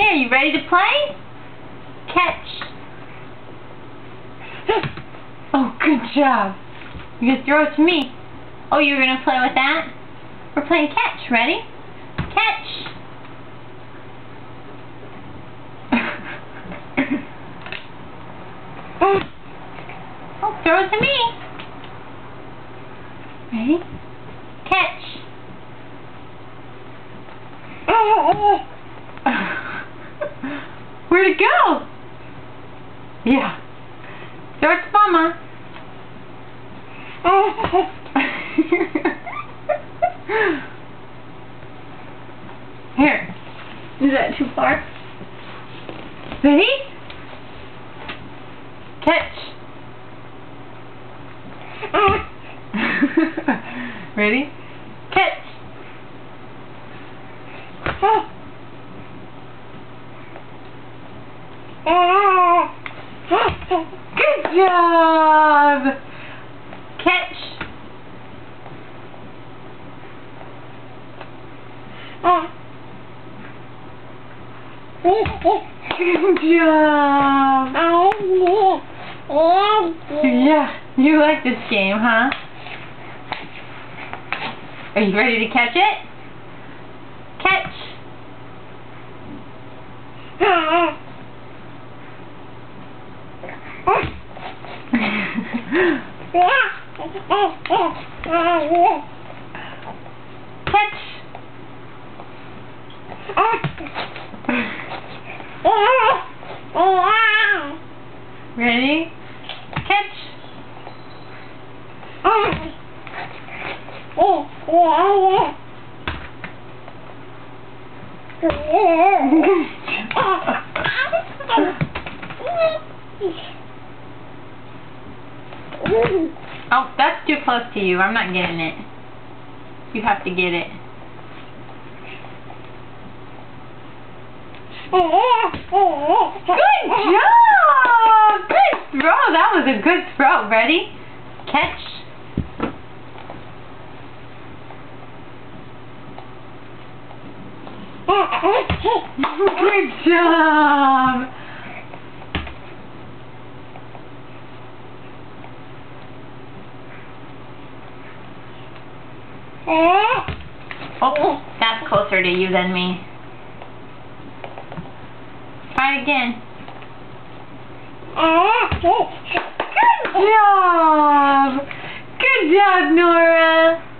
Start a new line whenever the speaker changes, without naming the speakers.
Here, you ready to play? Catch. Oh, good job. You're going to throw it to me. Oh, you're going to play with that? We're playing catch. Ready? Catch. Oh, throw it to me. Ready? Catch. Where'd it go? Yeah. Throw it to Mama. Here. Is that too far? Ready? Catch. Ready? Catch. Good job! Catch. Good job! Yeah, you like this game, huh? Are you ready to catch it? Catch! Catch! Ready? Catch! Oh, that's too close to you. I'm not getting it. You have to get it. Good job! Good throw. That was a good throw. Ready? Catch. Good job! Oh, that's closer to you than me. Try again. Good job! Good job, Nora!